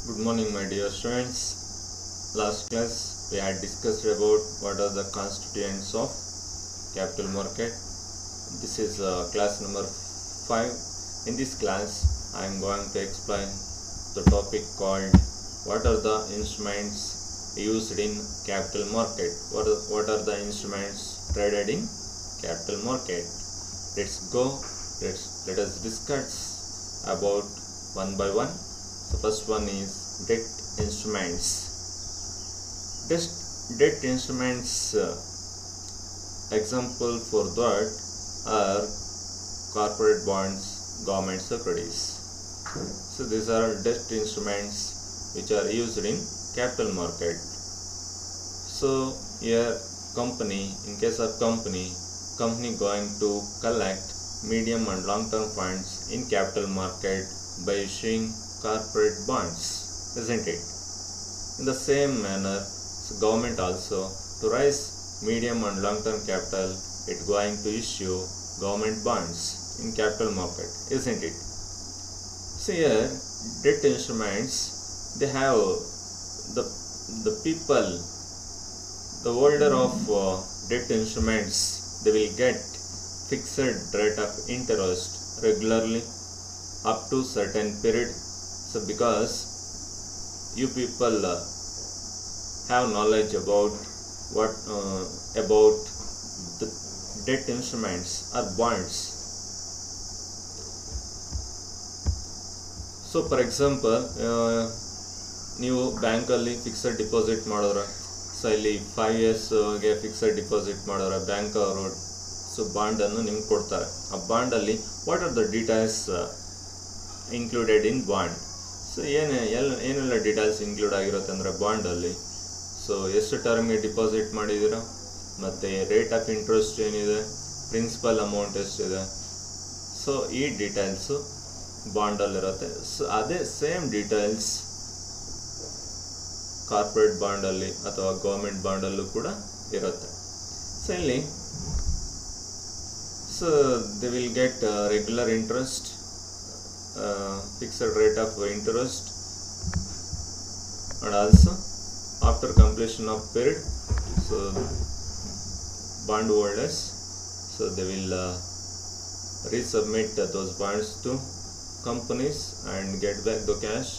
Good morning, my dear students. Last class we had discussed about what are the constituents of capital market. This is class number 5. In this class, I am going to explain the topic called what are the instruments used in capital market. What are the instruments traded in capital market? Let's go. Let us discuss about one by one. The first one is debt instruments. Debt instruments example for that are corporate bonds, government securities. So these are debt instruments which are used in capital market. So here in case of company going to collect medium and long term funds in capital market by issuing corporate bonds, isn't it? In the same manner, government also, to raise medium and long term capital, it going to issue government bonds in capital market, isn't it? So here debt instruments, they have the people, the holder of debt instruments, they will get fixed rate of interest regularly up to certain period. So because you people have knowledge about about the debt instruments or bonds. So for example, ನೀವು ಬ್ಯಾಂಕಲ್ಲಿ fixed deposit ಮಾಡೋರ, so ಇಲ್ಲಿ 5 yearsಗೆ fixed deposit ಮಾಡೋರ bank ಅವರು so ಬಾಂಡನ್ನು ನಿಮ್ಗೆ ಕೊಡ್ತಾರೆ. ಆ ಬಾಂಡಲ್ಲಿ what are the details included in bond? So ಏನೆಲ್ಲ ಡೀಟೇಲ್ಸ್ ಇನ್ಕ್ಲೂಡ್ ಆಗಿರುತ್ತೆ ಅಂದರೆ ಬಾಂಡಲ್ಲಿ, ಸೊ ಎಷ್ಟು ಟರ್ಮ್ಗೆ ಡಿಪಾಸಿಟ್ ಮಾಡಿದ್ದೀರಾ, ಮತ್ತು ರೇಟ್ ಆಫ್ ಇಂಟ್ರೆಸ್ಟ್ ಏನಿದೆ, ಪ್ರಿನ್ಸಿಪಲ್ ಅಮೌಂಟ್ ಎಷ್ಟಿದೆ, ಸೊ ಈ ಡೀಟೇಲ್ಸು ಬಾಂಡಲ್ಲಿರುತ್ತೆ. ಸೊ ಅದೇ ಸೇಮ್ ಡೀಟೇಲ್ಸ್ ಕಾರ್ಪೊರೇಟ್ ಬಾಂಡಲ್ಲಿ ಅಥವಾ ಗೌರ್ಮೆಂಟ್ ಬಾಂಡಲ್ಲೂ ಕೂಡ ಇರುತ್ತೆ. ಸೊ ಇಲ್ಲಿ so they will get regular interest, fixed rate of interest, and also after completion of period, so bond holders, so they will resubmit those bonds to companies and get back the cash.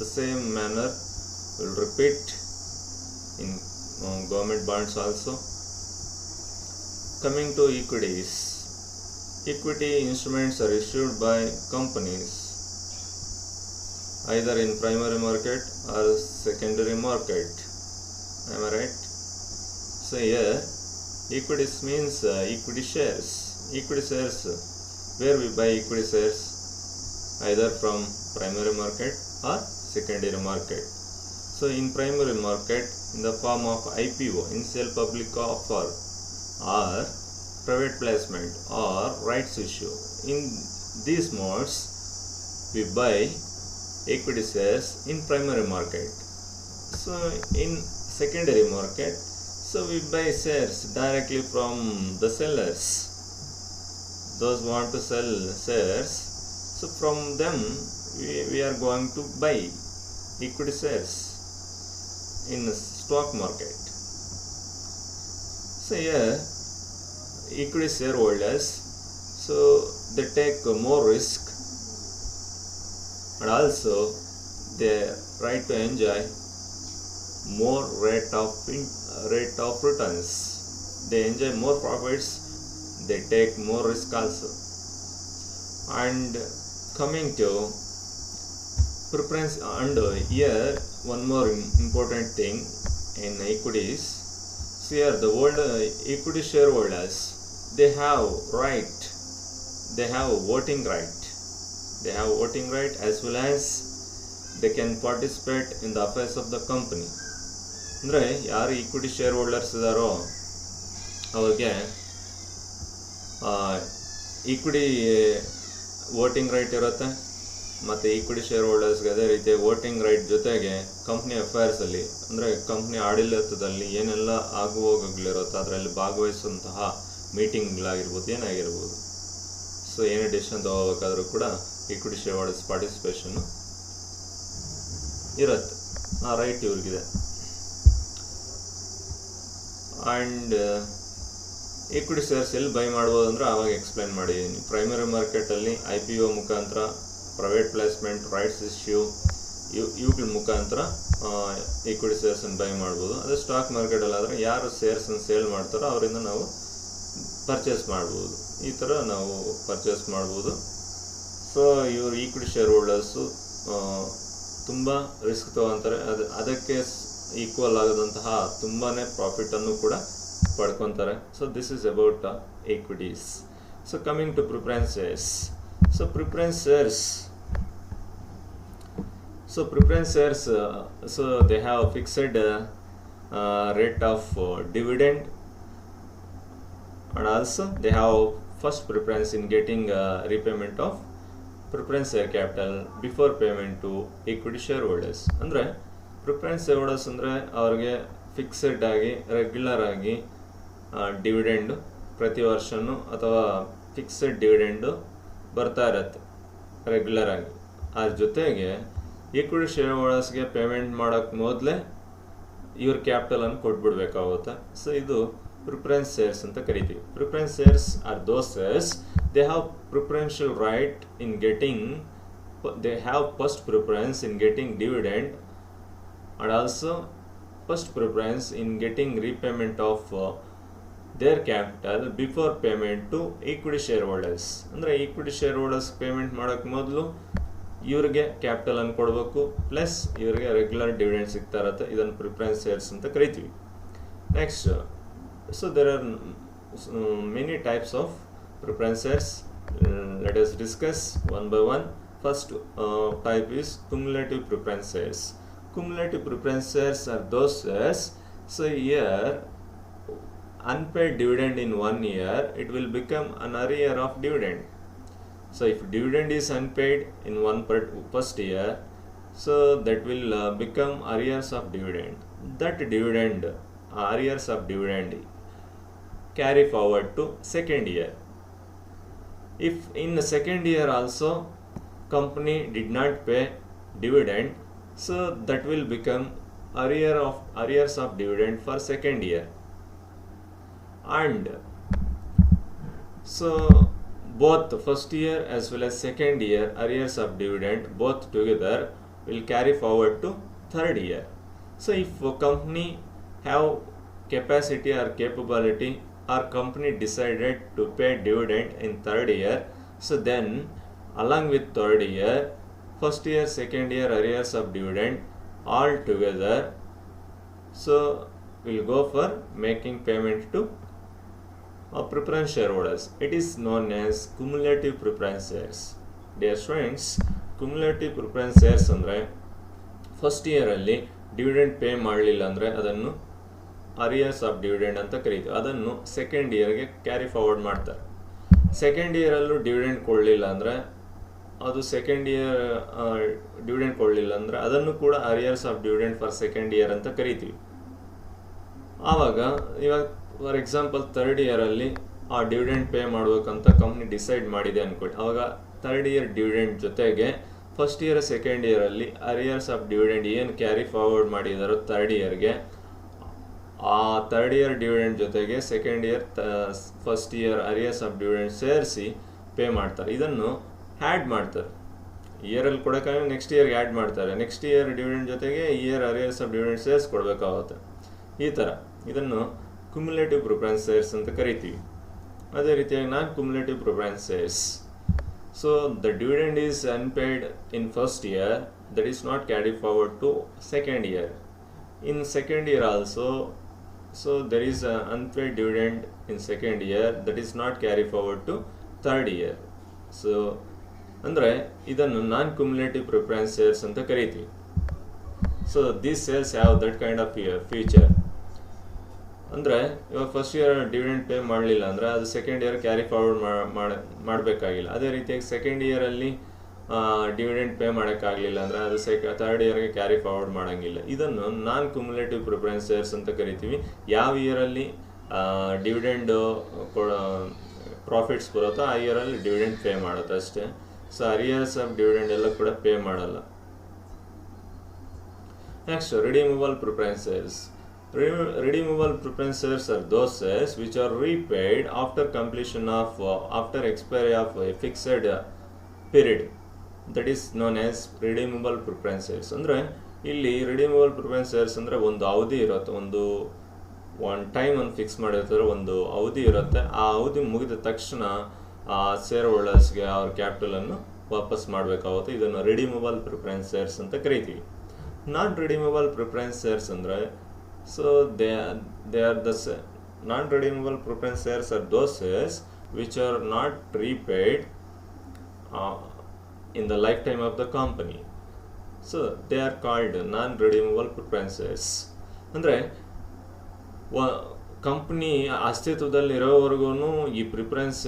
The same manner will repeat in government bonds also. Coming to equities, equity instruments are issued by companies either in primary market or secondary market. Am I right? So here equities means equity shares. Equity shares, where we buy equity shares either from primary market or secondary market. So in primary market in the form of IPO, initial public offer, or private placement or rights issue. In these modes we buy equity shares in primary market. So in secondary market, so we buy shares directly from the sellers. Those want to sell shares, so from them we are going to buy equity shares in the stock market. So here equity shareholders, so they take more risk and also they right to enjoy more rate of returns. They enjoy more profits, they take more risk also. And coming to preference, and here one more important thing in equities. So here the equity shareholders, they have voting right. They have voting right as well as they can participate in the affairs of the company. ಅಂದರೆ ಯಾರು equity share holders ಇದ್ದಾರೋ ಅವ್ರಿಗೆ equity voting right ಇರುತ್ತೆ, ಮತ್ತು equity share ಹೋಲ್ಡರ್ಸ್ಗೆ ಅದೇ ರೀತಿ voting right ಜೊತೆಗೆ company ಅಫೇರ್ಸಲ್ಲಿ, ಅಂದರೆ ಕಂಪ್ನಿ ಆಡಳಿತದಲ್ಲಿ ಏನೆಲ್ಲ ಆಗುಹೋಗುಗಳಿರುತ್ತೋ ಅದರಲ್ಲಿ ಭಾಗವಹಿಸುವಂತಹ ಮೀಟಿಂಗ್ಗಳಾಗಿರ್ಬೋದು, ಏನಾಗಿರ್ಬೋದು. ಸೊ ಏನೇ ಡಿಸಿಷನ್ ತಗೋಬೇಕಾದ್ರೂ ಕೂಡ equity shareholders participation ಇರುತ್ತೆ, ಆ ರೈಟ್ ಇವ್ರಿಗಿದೆ. ಆ್ಯಂಡ್ ಈಕ್ವಿಟಿ ಶೇರ್ಸ್ ಎಲ್ಲಿ ಬೈ ಮಾಡ್ಬೋದು ಅಂದರೆ ಆವಾಗ ಎಕ್ಸ್ಪ್ಲೈನ್ ಮಾಡಿದ್ದೀನಿ. ಪ್ರೈಮರಿ ಮಾರ್ಕೆಟಲ್ಲಿ IPO ಮುಖಾಂತರ, ಪ್ರೈವೇಟ್ ಪ್ಲೇಸ್ಮೆಂಟ್, ರೈಟ್ಸ್ ಇಶ್ಯೂ ಇವುಗಳ ಮುಖಾಂತರ ಈಕ್ವಿಟಿ ಶೇರ್ಸನ್ನು ಬೈ ಮಾಡ್ಬೋದು. ಅದೇ ಸ್ಟಾಕ್ ಮಾರ್ಕೆಟಲ್ಲಿ ಆದರೆ ಯಾರು ಶೇರ್ಸನ್ನು ಸೇಲ್ ಮಾಡ್ತಾರೋ ಅವರಿಂದ ನಾವು ಪರ್ಚೇಸ್ ಮಾಡ್ಬೋದು. ಈ ಥರ ನಾವು ಪರ್ಚೇಸ್ ಮಾಡ್ಬೋದು. ಸೊ ಇವರು ಈಕ್ವಿಟಿ ಶೇರ್ ಹೋಲ್ಡರ್ಸು ತುಂಬ ರಿಸ್ಕ್ ತೊಗೊತಾರೆ. ಅದಕ್ಕೆ ಈಕ್ವಲ್ ಆಗೋದಂತಹ ತುಂಬಾ ಪ್ರಾಫಿಟನ್ನು ಕೂಡ ಪಡ್ಕೊತಾರೆ. So this is about equities. So coming to preference shares. So preference shares, so they have fixed rate of dividend, and also they have first preference in getting repayment of preference share capital before payment to equity shareholders. ಅಂದರೆ preference share holders ಅಂದರೆ ಅವ್ರಿಗೆ fixed ಆಗಿ regular ಆಗಿ dividend ಪ್ರತಿ ವರ್ಷವೂ ಅಥವಾ fixed dividend ಬರ್ತಾ ಇರತ್ತೆ ರೆಗ್ಯುಲರ್ ಆಗಿ. ಅದ್ರ ಜೊತೆಗೆ ಈಕ್ವಿಟಿ ಶೇರ್ ಹೋಲ್ಡರ್ಸ್ಗೆ ಪೇಮೆಂಟ್ ಮಾಡೋಕ್ಕೆ ಮೊದಲೇ ಇವ್ರ ಕ್ಯಾಪಿಟಲನ್ನು ಕೊಟ್ಬಿಡ್ಬೇಕಾಗುತ್ತೆ. ಸೊ ಇದು ಪ್ರಿಫರೆನ್ಸ್ ಶೇರ್ಸ್ ಅಂತ ಕರಿತೀವಿ. Preference shares are those shares they have preferential right in getting, they have first preference in getting dividend and also first preference in getting repayment of their capital before payment to equity shareholders. ಅಂದರೆ equity share holders payment ಮಾಡೋಕ್ಕೆ ಮೊದಲು ಇವ್ರಿಗೆ capital ಅನ್ನು ಕೊಡಬೇಕು, plus ಇವರಿಗೆ regular dividend ಸಿಗ್ತಾ ಇರುತ್ತೆ. ಇದನ್ನು ಪ್ರಿಫರೆನ್ಸ್ ಶೇರ್ಸ್ ಅಂತ ಕರಿತೀವಿ. Next, so there are many types of preference shares. Let us discuss one by one. First type is cumulative preference shares. Cumulative preference shares are those shares, so here unpaid dividend in 1 year, it will become an arrear of dividend. So if dividend is unpaid in first year, so that will become arrears of dividend. That dividend, arrears of dividend, carry forward to second year. If in the second year also company did not pay dividend, so that will become arrears of dividend for second year. And so both first year as well as second year arrears of dividend both together will carry forward to third year. So if a company have capacity or capability, or company decided to pay dividend in third year, so then along with third year, first year, second year arrears of dividend all together, so we'll go for making payment to preference shareholders. It is known as cumulative preference shares. Dear students, cumulative preference shares ಅಂದರೆ first ಇಯರಲ್ಲಿ dividend pay ಮಾಡಲಿಲ್ಲ ಅಂದರೆ ಅದನ್ನು arrears of dividend ಅಂತ ಕರೀತೀವಿ. ಅದನ್ನು second ಇಯರ್ಗೆ carry forward ಮಾಡ್ತಾರೆ. Second ಇಯರಲ್ಲೂ dividend ಕೊಡಲಿಲ್ಲ ಅಂದರೆ ಅದು ಸೆಕೆಂಡ್ ಇಯರ್ ಡಿವಿಡೆಂಡ್ ಕೊಡಲಿಲ್ಲ ಅಂದರೆ ಅದನ್ನು ಕೂಡ arrears of dividend for second year ಅಂತ ಕರಿತೀವಿ. ಆವಾಗ ಇವಾಗ ಫಾರ್ ಎಕ್ಸಾಂಪಲ್ ಥರ್ಡ್ ಇಯರಲ್ಲಿ ಆ ಡಿವಿಡೆಂಡ್ ಪೇ ಮಾಡಬೇಕಂತ ಕಂಪ್ನಿ ಡಿಸೈಡ್ ಮಾಡಿದೆ ಅಂದ್ಕೊಳ್ಳಿ. ಆವಾಗ ಥರ್ಡ್ ಇಯರ್ ಡಿವಿಡೆಂಡ್ ಜೊತೆಗೆ ಫಸ್ಟ್ ಇಯರ್ ಸೆಕೆಂಡ್ ಇಯರಲ್ಲಿ ಅರಿಯರ್ಸ್ ಆಫ್ ಡಿವಿಡೆಂಡ್ ಏನು ಕ್ಯಾರಿ ಫಾರ್ವರ್ಡ್ ಮಾಡಿದಾರೋ ಥರ್ಡ್ ಇಯರ್ಗೆ, ಆ ಥರ್ಡ್ ಇಯರ್ ಡಿವಿಡೆಂಡ್ ಜೊತೆಗೆ second year first year arrears of dividend ಸೇರಿಸಿ ಪೇ ಮಾಡ್ತಾರೆ. ಇದನ್ನು ಆ್ಯಡ್ ಮಾಡ್ತಾರೆ. ಇಯರಲ್ಲಿ ಕೊಡೋಕ್ಕಾಗಿ ನೆಕ್ಸ್ಟ್ ಇಯರ್ಗೆ ಆ್ಯಡ್ ಮಾಡ್ತಾರೆ. ನೆಕ್ಸ್ಟ್ ಇಯರ್ ಡಿವಿಡೆಂಡ್ ಜೊತೆಗೆ ಇಯರ್ ಅರಿಯರ್ಸ್ ಆಫ್ ಡಿವಿಡೆಂಡ್ ಸೇರ್ಸ್ ಕೊಡಬೇಕಾಗುತ್ತೆ. ಈ ಥರ ಇದನ್ನು ಕ್ಯುಮುಲೇಟಿವ್ ಪ್ರಿಫರೆನ್ಸ್ ಶೇರ್ಸ್ ಅಂತ ಕರಿತೀವಿ. ಅದೇ ರೀತಿಯಾಗಿ non cumulative preference shares. So the dividend is unpaid in first year, that is not carry forward to second year. In second year also, so there is an unpaid dividend in second year that is not carry forward to third year. So ಅಂದರೆ ಇದನ್ನು ನಾನ್ cumulative preference shares ಅಂತ ಕರಿತೀವಿ. So these shares have that kind of feature. ಅಂದರೆ ಇವಾಗ first year dividend pay ಮಾಡಲಿಲ್ಲ ಅಂದರೆ ಅದು second year carry forward ಮಾಡಬೇಕಾಗಿಲ್ಲ. ಅದೇ ರೀತಿಯಾಗಿ ಸೆಕೆಂಡ್ ಇಯರಲ್ಲಿ ಡಿವಿಡೆಂಡ್ ಪೇ ಮಾಡೋಕ್ಕಾಗಲಿಲ್ಲ ಅಂದರೆ ಅದು ಥರ್ಡ್ ಇಯರ್ಗೆ ಕ್ಯಾರಿ ಫಾರ್ವರ್ಡ್ ಮಾಡೋಂಗಿಲ್ಲ. ಇದನ್ನು ನಾನ್ ಕ್ಯುಮುಲೇಟಿವ್ ಪ್ರಿಫರೆನ್ಸ್ ಶೇರ್ಸ್ ಅಂತ ಕರಿತೀವಿ. ಯಾವ ಇಯರಲ್ಲಿ ಡಿವಿಡೆಂಡು ಪ್ರಾಫಿಟ್ಸ್ ಬರುತ್ತೋ ಆ ಇಯರಲ್ಲಿ ಡಿವಿಡೆಂಡ್ ಪೇ ಮಾಡುತ್ತೆ ಅಷ್ಟೇ. ಸೊ ಅರಿಯರ್ಸ್ ಆಫ್ ಡಿವಿಡೆಂಡ್ ಎಲ್ಲ ಕೂಡ ಪೇ ಮಾಡಲ್ಲ. Next, redeemable preferences. Redeemable preferences are those shares which are repaid after completion of after expiry of a fixed period. That is known as redeemable preferences. ಅಂದರೆ ಇಲ್ಲಿ redeemable preferences ಅಂದರೆ ಒಂದು ಅವಧಿ ಇರುತ್ತೆ, ಒಂದು ಟೈಮ್ ಅನ್ನು ಫಿಕ್ಸ್ ಮಾಡಿರ್ತಾರೆ, ಒಂದು ಅವಧಿ ಇರುತ್ತೆ. ಆ ಅವಧಿ ಮುಗಿದ ತಕ್ಷಣ ಆ ಶೇರ್ ಹೋಲ್ಡರ್ಸ್ಗೆ ಅವ್ರ ಕ್ಯಾಪಿಟಲನ್ನು ವಾಪಸ್ ಮಾಡಬೇಕಾಗುತ್ತೆ. ಇದನ್ನು ರಿಡೀಮಬಲ್ ಪ್ರಿಫರೆನ್ಸ್ ಶೇರ್ಸ್ ಅಂತ ಕರಿತೀವಿ. ನಾನ್ ರಿಡೀಮಬಲ್ ಪ್ರಿಫರೆನ್ಸ್ ಶೇರ್ಸ್ ಅಂದರೆ they are the non-redeemable preference shares are those shares which are not repaid in the lifetime of the company. So they are called non-redeemable preference shares. ಅಂದರೆ company ಅಸ್ತಿತ್ವದಲ್ಲಿರೋವರೆಗೂ ಈ preference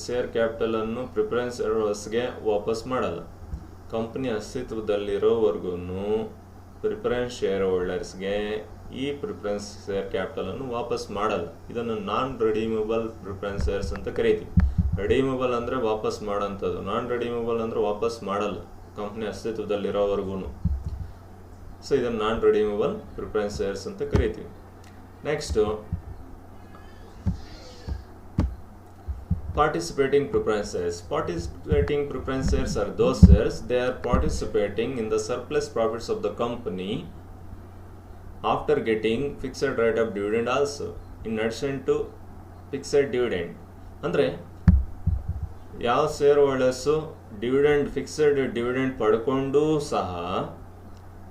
share ಕ್ಯಾಪಿಟಲನ್ನು preference ಶೇರ್ಸ್ಗೆ ವಾಪಸ್ ಮಾಡಲ್ಲ. Company ಅಸ್ತಿತ್ವದಲ್ಲಿರೋವರೆಗೂ preference share ಹೋಲ್ಡರ್ಸ್ಗೆ ಈ preference share ಕ್ಯಾಪಿಟಲನ್ನು ವಾಪಸ್ ಮಾಡಲ್ಲ. ಇದನ್ನು ನಾನ್ redeemable preference shares ಅಂತ ಕರಿತೀವಿ. ರಿಡೀಮಬಲ್ ಅಂದರೆ ವಾಪಸ್ ಮಾಡೋಂಥದ್ದು, ನಾನ್ ರಿಡೀಮಬಲ್ ಅಂದರೆ ವಾಪಸ್ ಮಾಡಲ್ಲ ಕಂಪ್ನಿ ಅಸ್ತಿತ್ವದಲ್ಲಿರೋವರೆಗೂ. ಸೊ ಇದನ್ನು ನಾನ್ ರಿಡೀಮಬಲ್ ಪ್ರಿಫರೆನ್ಸ್ ಶೇರ್ಸ್ ಅಂತ ಕರಿತೀವಿ. Next participating preferences. Participating preferences are those shares they are participating in the surplus profits of the company after getting fixed rate of dividend also in addition to fixed dividend. ಅಂದರೆ ಯಾವ share holders fixed dividend ಪಡ್ಕೊಂಡು ಸಹ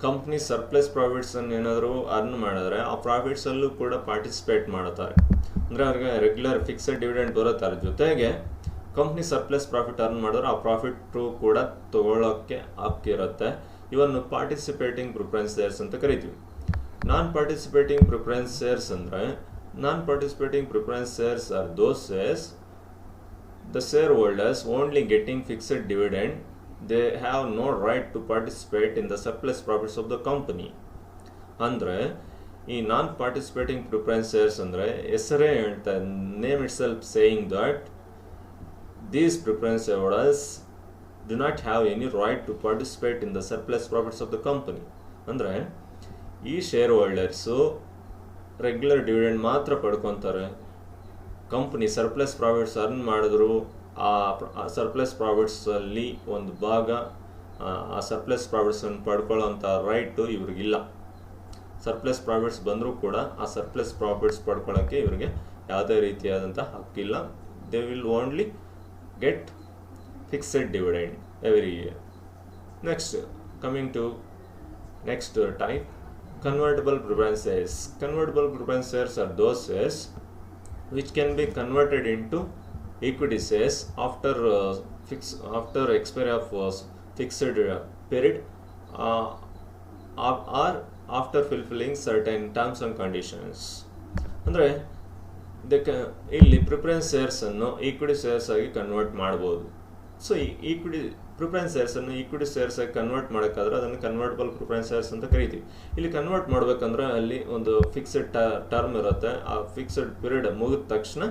company surplus ಪ್ರಾಫಿಟ್ಸನ್ನು ಏನಾದರೂ earn ಮಾಡಿದ್ರೆ ಆ ಪ್ರಾಫಿಟ್ಸಲ್ಲೂ ಕೂಡ participate ಮಾಡ್ತಾರೆ. ಅಂದರೆ ಅವ್ರಿಗೆ ರೆಗ್ಯುಲರ್ ಫಿಕ್ಸೆಡ್ ಡಿವಿಡೆಂಡ್ ಬರುತ್ತೆ, ಅದ್ರ ಜೊತೆಗೆ ಕಂಪ್ನಿ ಸರ್ಪ್ಲಸ್ ಪ್ರಾಫಿಟ್ ಅರ್ನ್ ಮಾಡಿದ್ರೆ ಆ ಪ್ರಾಫಿಟ್ಟು ಕೂಡ ತೊಗೊಳ್ಳೋಕ್ಕೆ ಹಕ್ಕಿರುತ್ತೆ. ಇವನ್ನು ಪಾರ್ಟಿಸಿಪೇಟಿಂಗ್ ಪ್ರಿಫರೆನ್ಸ್ ಶೇರ್ಸ್ ಅಂತ ಕರಿತೀವಿ. ನಾನ್ ಪಾರ್ಟಿಸಿಪೇಟಿಂಗ್ ಪ್ರಿಫರೆನ್ಸ್ ಶೇರ್ಸ್ ಅಂದರೆ non participating preference shares are those shares the share holders only getting fixed dividend, they have no right to participate in the surplus profits of the company. ಅಂದರೆ ಈ non participating preference shares ಅಂದರೆ ಹೆಸರೇ ಹೇಳ್ತಾರೆ, name itself saying that these preference holders do not have any right to participate in the surplus profits of the company. ಅಂದರೆ ಈ share holders regular dividend ಮಾತ್ರ ಪಡ್ಕೊತಾರೆ. Company surplus profits earn ಮಾಡಿದ್ರು ಆ surplus ಪ್ರಾಫಿಟ್ಸಲ್ಲಿ ಒಂದು ಭಾಗ ಆ surplus ಪ್ರಾಫಿಟ್ಸನ್ನು ಪಡ್ಕೊಳ್ಳೋಂಥ right ಇವ್ರಿಗಿಲ್ಲ. Surplus profits ಬಂದರೂ ಕೂಡ ಆ ಸರ್ಪ್ಲಸ್ ಪ್ರಾಫಿಟ್ಸ್ ಪಡ್ಕೊಳ್ಳೋಕ್ಕೆ ಇವರಿಗೆ ಯಾವುದೇ ರೀತಿಯಾದಂಥ ಹಕ್ಕಿಲ್ಲ. They will only get fixed dividend every year. Next coming to next type, convertible preference shares. Convertible preference shares are those shares which can be converted into equity shares after expiry of fixed period or after fulfilling certain terms and conditions. ಅಂದರೆ ಇಲ್ಲಿ preference ಶೇರ್ಸನ್ನು equity shares ಆಗಿ convert ಮಾಡ್ಬೋದು. So equity preference ಶೇರ್ಸನ್ನು equity shares ಆಗಿ convert ಮಾಡೋಕ್ಕಾದ್ರೆ ಅದನ್ನು convertible preference shares ಅಂತ ಕರಿತೀವಿ. ಇಲ್ಲಿ ಕನ್ವರ್ಟ್ ಮಾಡಬೇಕಂದ್ರೆ ಅಲ್ಲಿ ಒಂದು ಫಿಕ್ಸೆಡ್ ಟರ್ಮ್ ಇರುತ್ತೆ, ಆ ಫಿಕ್ಸೆಡ್ ಪೀರಿಯಡ್ ಮುಗಿದ ತಕ್ಷಣ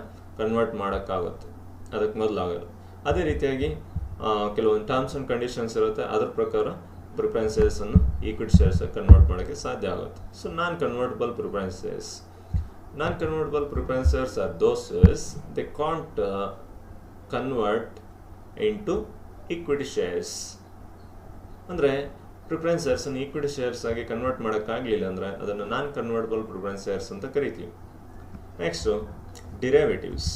ಕನ್ವರ್ಟ್ ಮಾಡೋಕ್ಕಾಗುತ್ತೆ, ಅದಕ್ಕೆ ಮೊದಲಾಗಲ್ಲ. ಅದೇ ರೀತಿಯಾಗಿ ಕೆಲವೊಂದು ಟರ್ಮ್ಸ್ ಆ್ಯಂಡ್ ಕಂಡೀಷನ್ಸ್ ಇರುತ್ತೆ, ಅದ್ರ ಪ್ರಕಾರ ಪ್ರಿಫರೆನ್ಸ್ ಶೇರ್ಸನ್ನು ಈಕ್ವಿಟಿ ಶೇರ್ಸ್ ಆಗಿ ಕನ್ವರ್ಟ್ ಮಾಡೋಕ್ಕೆ ಸಾಧ್ಯ ಆಗುತ್ತೆ. So non convertible preference shares. Non-convertible preference shares are those shares they can't convert into equity shares. ಅಂದರೆ ಪ್ರಿಫರೆನ್ಸ್ ಶೇರ್ಸನ್ನು ಈಕ್ವಿಟಿ ಶೇರ್ಸ್ ಆಗಿ ಕನ್ವರ್ಟ್ ಮಾಡೋಕ್ಕಾಗಲಿಲ್ಲ ಅಂದರೆ ಅದನ್ನು ನಾನ್ ಕನ್ವರ್ಟಬಲ್ ಪ್ರಿಫರೆನ್ಸ್ ಶೇರ್ಸ್ ಅಂತ ಕರಿತೀವಿ. Next derivatives.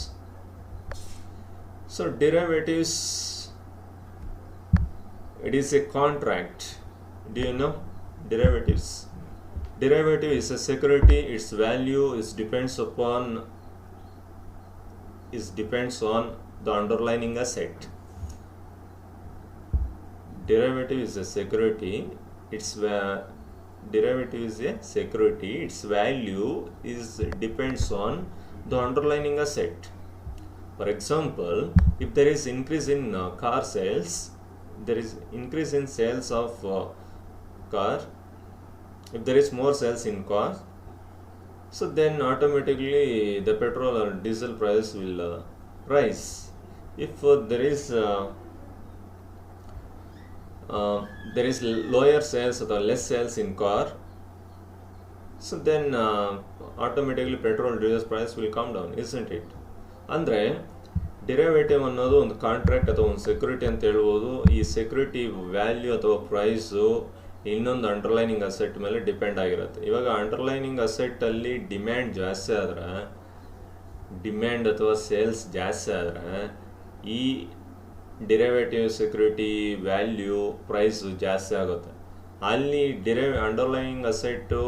So derivatives, it is a contract. Do you know derivatives? Derivative is a security. Its value depends on the underlying asset. Derivative is a security. Derivative is a security. Its value depends on the underlying asset. For example, if there is increase in car sales, there is increase in sales of car. If there is more sales in car, so then automatically the petrol or diesel price will rise. If there is lower sales or less sales in car, So then automatically petrol diesel price will come down, isn't it? ಅಂದರೆ derivative ಅನ್ನೋದು ಒಂದು contract ಅಥವಾ ಒಂದು security ಅಂತ ಹೇಳ್ಬೋದು. ಈ security value ಅಥವಾ price ಇನ್ನೊಂದು ಅಂಡರ್ಲೈನಿಂಗ್ ಅಸೆಟ್ ಮೇಲೆ ಡಿಪೆಂಡ್ ಆಗಿರುತ್ತೆ. ಇವಾಗ ಅಂಡರ್ಲೈನಿಂಗ್ ಅಸೆಟ್ಟಲ್ಲಿ ಡಿಮ್ಯಾಂಡ್ ಜಾಸ್ತಿ ಆದರೆ, ಡಿಮ್ಯಾಂಡ್ ಅಥವಾ ಸೇಲ್ಸ್ ಜಾಸ್ತಿ ಆದರೆ ಈ ಡಿರೈವೇಟಿವ್ ಸೆಕ್ಯೂರಿಟಿ ವ್ಯಾಲ್ಯೂ ಪ್ರೈಸು ಜಾಸ್ತಿ ಆಗುತ್ತೆ. ಅಲ್ಲಿ ಅಂಡರ್ಲೈನಿಂಗ್ ಅಸೆಟ್ಟು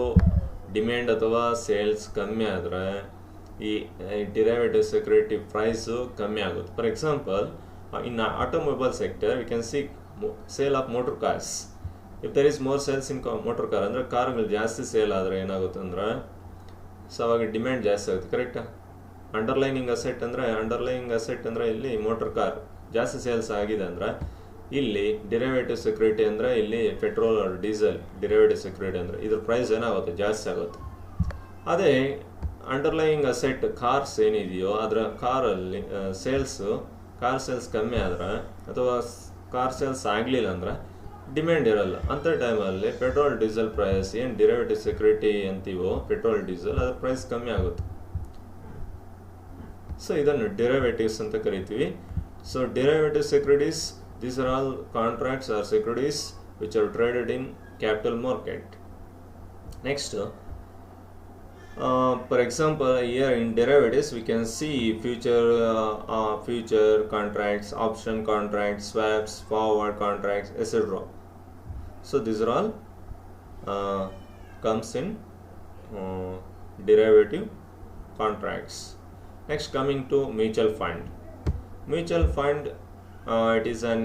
ಡಿಮ್ಯಾಂಡ್ ಅಥವಾ ಸೇಲ್ಸ್ ಕಮ್ಮಿ ಆದರೆ ಈ ಡಿರೈವೇಟಿವ್ ಸೆಕ್ಯೂರಿಟಿ ಪ್ರೈಸು ಕಮ್ಮಿ ಆಗುತ್ತೆ. For example, in automobile sector we can see sale of motor cars. If there is more sales in motor car ಅಂದರೆ ಕಾರ್ಗಳು ಜಾಸ್ತಿ ಸೇಲ್ ಆದರೆ ಏನಾಗುತ್ತೆ ಅಂದ್ರೆ ಸೊ ಅವಾಗ ಡಿಮ್ಯಾಂಡ್ ಜಾಸ್ತಿ ಆಗುತ್ತೆ. ಕರೆಕ್ಟಾ? ಅಂಡರ್ಲೈನಿಂಗ್ ಅಸೆಟ್ ಅಂದರೆ ಇಲ್ಲಿ ಮೋಟರ್ ಕಾರ್ ಜಾಸ್ತಿ ಸೇಲ್ಸ್ ಆಗಿದೆ ಅಂದರೆ ಇಲ್ಲಿ ಡಿರೈವೇಟಿವ್ ಸೆಕ್ಯೂರಿಟಿ ಅಂದರೆ ಇಲ್ಲಿ petrol or diesel derivative security ಅಂದರೆ ಇದ್ರ ಪ್ರೈಸ್ ಏನಾಗುತ್ತೆ, ಜಾಸ್ತಿ ಆಗುತ್ತೆ. ಅದೇ ಅಂಡರ್ಲೈಯಿಂಗ್ ಅಸೆಟ್ ಕಾರ್ಸ್ ಏನಿದೆಯೋ ಅದರ ಕಾರಲ್ಲಿ ಕಾರ್ ಸೇಲ್ಸ್ ಕಮ್ಮಿ ಆದರೆ ಅಥವಾ ಕಾರ್ ಸೇಲ್ಸ್ ಆಗಲಿಲ್ಲ ಅಂದರೆ ಡಿಮ್ಯಾಂಡ್ ಇರಲ್ಲ. ಅಂಥ ಟೈಮಲ್ಲಿ ಪೆಟ್ರೋಲ್ ಡೀಸೆಲ್ ಪ್ರೈಸ್ ಏನು ಡಿರೈವೇಟಿವ್ ಸೆಕ್ಯೂರಿಟಿ ಅಂತೀವೋ ಪೆಟ್ರೋಲ್ ಡೀಸೆಲ್ ಅದರ ಪ್ರೈಸ್ ಕಮ್ಮಿ ಆಗುತ್ತೆ. ಸೊ ಇದನ್ನು ಡಿರೈವೇಟಿವ್ಸ್ ಅಂತ ಕರಿತೀವಿ. So derivative securities, these are all contracts or securities which are traded in capital market. Next, for example, here in derivatives we can see future contracts, option contracts, swaps, forward contracts, etc. So these are all comes in derivative contracts. Next, coming to mutual fund. Mutual fund, it is an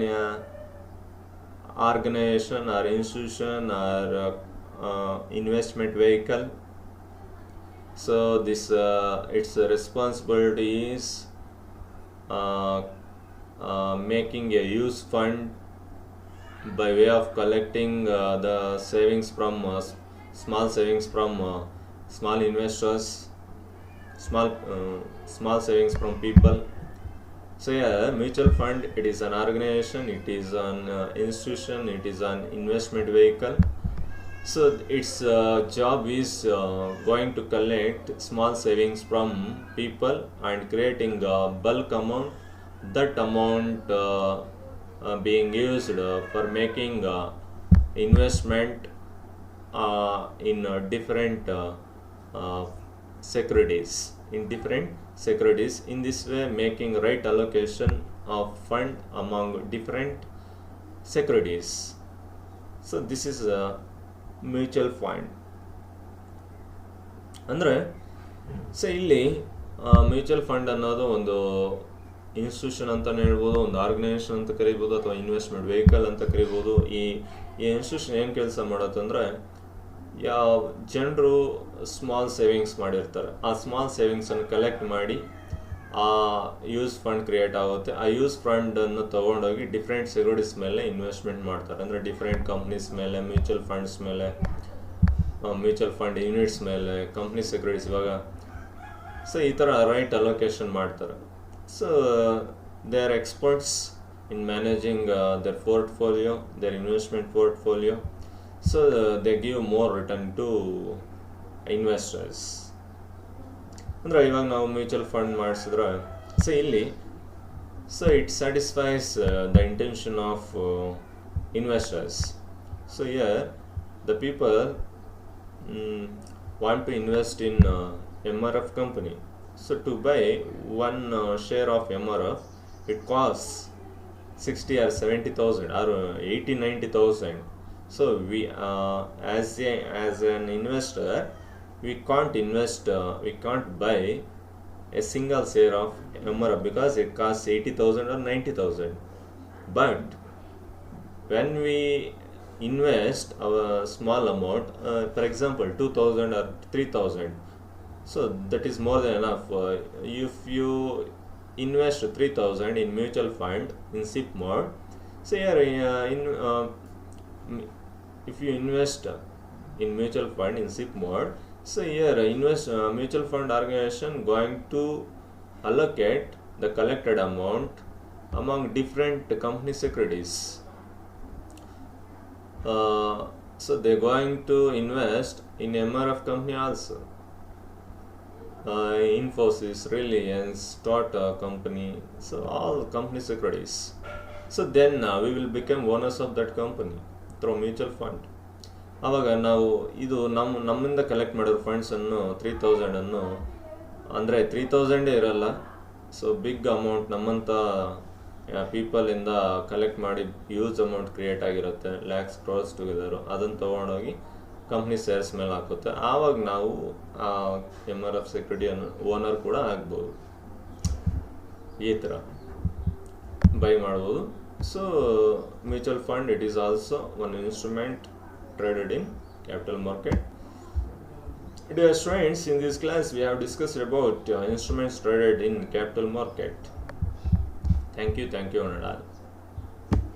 organization or institution or investment vehicle. So this its responsibility is making a use fund by way of collecting the savings from small investors, small savings from people. So yeah, mutual fund, it is an organization, it is an institution, it is an investment vehicle. So its job is going to collect small savings from people and creating a bulk amount. That amount being used for making investment in different securities. In this way, making right allocation of fund among different securities. So this is a mutual fund. ಅಂದರೆ so ಇಲ್ಲಿ mutual fund ಅನ್ನೋದು ಒಂದು institution ಅಂತಲೇ ಹೇಳ್ಬೋದು, ಒಂದು organisation ಅಂತ ಕರಿಬೋದು, ಅಥವಾ ಇನ್ವೆಸ್ಟ್ಮೆಂಟ್ ವೆಹಿಕಲ್ ಅಂತ ಕರಿಬೋದು. ಈ ಇನ್ಸ್ಟಿಟ್ಯೂಷನ್ ಏನು ಕೆಲಸ ಮಾಡುತ್ತಂದರೆ, ಯಾವ ಜನರು ಸ್ಮಾಲ್ ಸೇವಿಂಗ್ಸ್ ಮಾಡಿರ್ತಾರೆ, ಆ ಸ್ಮಾಲ್ ಸೇವಿಂಗ್ಸನ್ನು ಕಲೆಕ್ಟ್ ಮಾಡಿ ಆ ಯೂಸ್ ಫಂಡ್ ಕ್ರಿಯೇಟ್ ಆಗುತ್ತೆ. ಆ ಯೂಸ್ ಫಂಡನ್ನು ತೊಗೊಂಡೋಗಿ ಡಿಫ್ರೆಂಟ್ ಸೆಕ್ಯೂರಿಟೀಸ್ ಮೇಲೆ ಇನ್ವೆಸ್ಟ್ಮೆಂಟ್ ಮಾಡ್ತಾರೆ. ಅಂದರೆ ಡಿಫ್ರೆಂಟ್ ಕಂಪ್ನೀಸ್ ಮೇಲೆ, ಮ್ಯೂಚುವಲ್ ಫಂಡ್ಸ್ ಮೇಲೆ, ಮ್ಯೂಚುವಲ್ ಫಂಡ್ ಯೂನಿಟ್ಸ್ ಮೇಲೆ, ಕಂಪ್ನಿ ಸೆಕ್ಯೂರಿಟೀಸ್ ಇವಾಗ. ಸೊ ಈ ಥರ ರೈಟ್ ಅಲೋಕೇಶನ್ ಮಾಡ್ತಾರೆ. So they are experts in managing their portfolio, their investment portfolio. So they give more return to investors. ಅಂದರೆ ಇವಾಗ ನಾವು ಮ್ಯೂಚುವಲ್ ಫಂಡ್ ಮಾಡಿಸಿದ್ರೆ ಸೊ ಇಲ್ಲಿ so it satisfies the intention of investors. So here the people want to invest in MRF company. So to buy one share of MRF, it costs 60 or 70,000 or 80-90,000. So we as an investor, we can't buy a single share of MRF because it costs 80,000 or 90,000. But when we invest our small amount, for example 2,000 or 3,000, so that is more than enough. If you invest 3,000 in mutual fund in SIP mode, so here if you invest in mutual fund in SIP mode, so here mutual fund organization going to allocate the collected amount among different company securities. So they're going to invest in MRF company also. Infosys, Reliance, Tata company, so all company securities. So then we will become owners of that company through mutual fund. ಆವಾಗ ನಾವು ಇದು ನಮ್ಮಿಂದ collect ಮಾಡಿರೋ ಫಂಡ್ಸನ್ನು 3000 ಅಂದರೆ 3000 ಇರಲ್ಲ, so big amount ನಮ್ಮಂಥ ಪೀಪಲಿಂದ collect ಮಾಡಿ huge amount create ಆಗಿರುತ್ತೆ, ಲ್ಯಾಕ್ಸ್ ಕ್ರೋರ್ಸ್ ಟುಗೆದರು. ಅದನ್ನು ತೊಗೊಂಡೋಗಿ ಕಂಪ್ನಿ ಶೇರ್ಸ್ ಮೇಲೆ ಹಾಕುತ್ತೆ. ಆವಾಗ ನಾವು MRF ಸೆಕ್ಯೂರಿಟಿ ಓನರ್ ಕೂಡ ಆಗ್ಬೋದು, ಈ ಥರ ಬೈ ಮಾಡ್ಬೋದು. So mutual fund it is also one instrument traded in capital market. Dear students, in this class we have discussed about instruments traded in capital market. Thank you, one and all.